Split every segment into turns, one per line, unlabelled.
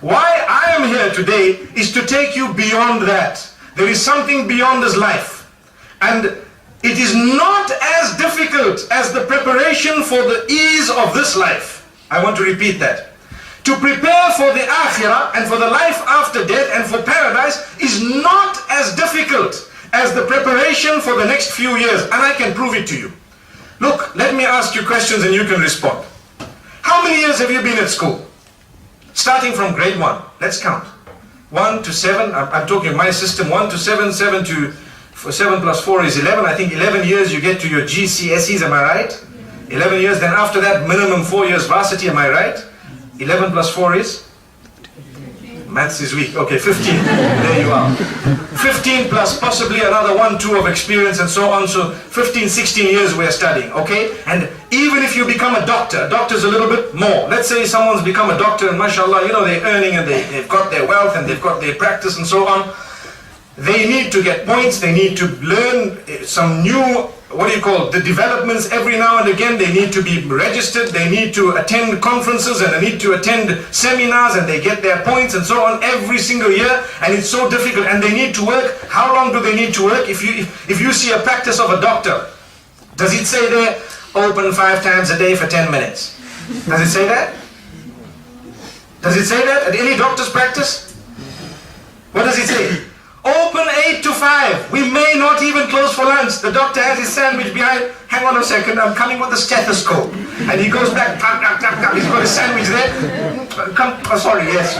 Why I am here today is to take you beyond that. There is something beyond this life. And it is not as difficult as the preparation for the ease of this life. I want to repeat that. To prepare for the akhirah and for the life after death and for paradise is not as difficult as the preparation for the next few years. And I can prove it to you. Look, let me ask you questions and you can respond. How many years have you been at school? Starting from grade 1. Let's count. 1 to 7. I'm talking my system. 1 to 7. 7 plus 4 is 11. I think 11 years you get to your GCSEs. Am I right? 11 years. Then after that, minimum 4 years varsity. Am I right? 11 plus 4 is? Maths is weak. Okay, 15. There you are. 15 plus possibly another 1, 2 of experience and so on. So 15, 16 years we're studying. Okay? And even if you become a doctor's a little bit more. Let's say someone's become a doctor and mashallah, you know, they're earning and they've got their wealth and they've got their practice and so on. They need to get points. They need to learn some new, the developments every now and again. They need to be registered. They need to attend conferences and they need to attend seminars and they get their points and so on every single year. And it's so difficult and they need to work. How long do they need to work? If you see a practice of a doctor, does it say there, open 5 times a day for 10 minutes? Does it say that? Does it say that at any doctor's practice? What does it say? Open 8 to 5. We may not even close for lunch. The doctor has his sandwich behind. Hang on a second, I'm coming with a stethoscope. And he goes back, he's got his sandwich there. Sorry, yes.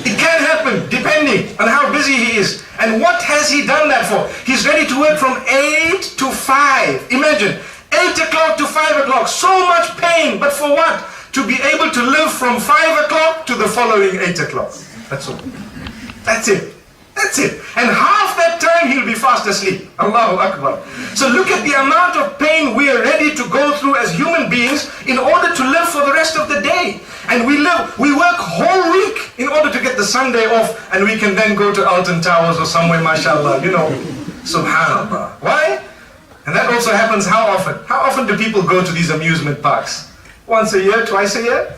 It can happen, depending on how busy he is. And what has he done that for? He's ready to work from 8 to 5. Imagine, 8 o'clock to 5 o'clock. So much pain, but for what? To be able to live from 5 o'clock to the following 8 o'clock. That's all. That's it. That's it. And half that time he'll be fast asleep. Allahu Akbar. So look at the amount of pain we are ready to go through as human beings in order to live for the rest of the day. And we work whole week in order to get the Sunday off and we can then go to Alton Towers or somewhere, mashallah, you know. Subhanallah. Why? And that also happens how often? How often do people go to these amusement parks? Once a year, twice a year?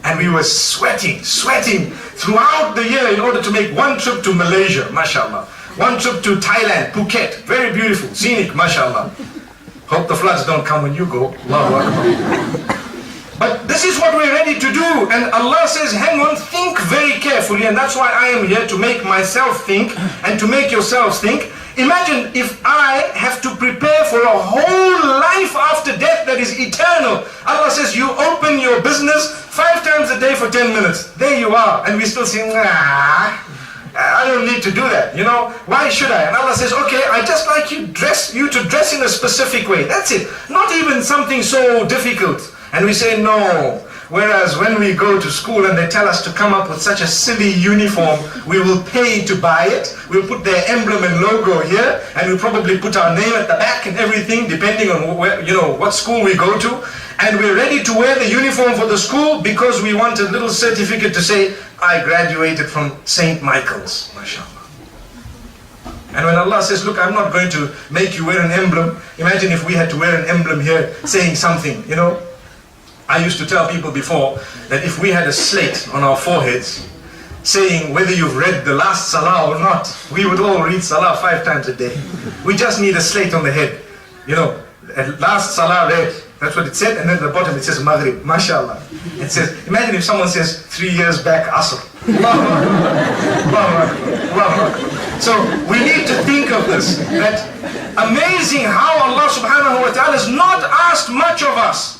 And we were sweating throughout the year in order to make one trip to Malaysia, mashallah. One trip to Thailand, Phuket, very beautiful, scenic, mashallah. Hope the floods don't come when you go. Allahu Akbar. But this is what we're ready to do. And Allah says, hang on, think very carefully. And that's why I am here, to make myself think and to make yourselves think. Imagine if I have to prepare for a whole life after death that is eternal. Allah says, you open your business 5 times a day for 10 minutes. There you are. And we still say, nah, I don't need to do that. You know, why should I? And Allah says, okay, I just like you to dress in a specific way. That's it. Not even something so difficult. And we say, no. Whereas when we go to school and they tell us to come up with such a silly uniform, we will pay to buy it. We'll put their emblem and logo here, and we'll probably put our name at the back and everything, depending on where, what school we go to. And we're ready to wear the uniform for the school because we want a little certificate to say, I graduated from St. Michael's, mashallah. And when Allah says, look, I'm not going to make you wear an emblem. Imagine if we had to wear an emblem here saying something, I used to tell people before that if we had a slate on our foreheads saying whether you've read the last salah or not, we would all read salah 5 times a day. We just need a slate on the head. Last salah read, that's what it said, and then at the bottom it says Maghrib, mashallah. It says, imagine if someone says 3 years back Asr. Allahu Akbar, Allahu Akbar, Allahu Akbar. So we need to think of this, that amazing how Allah subhanahu wa ta'ala has not asked much of us.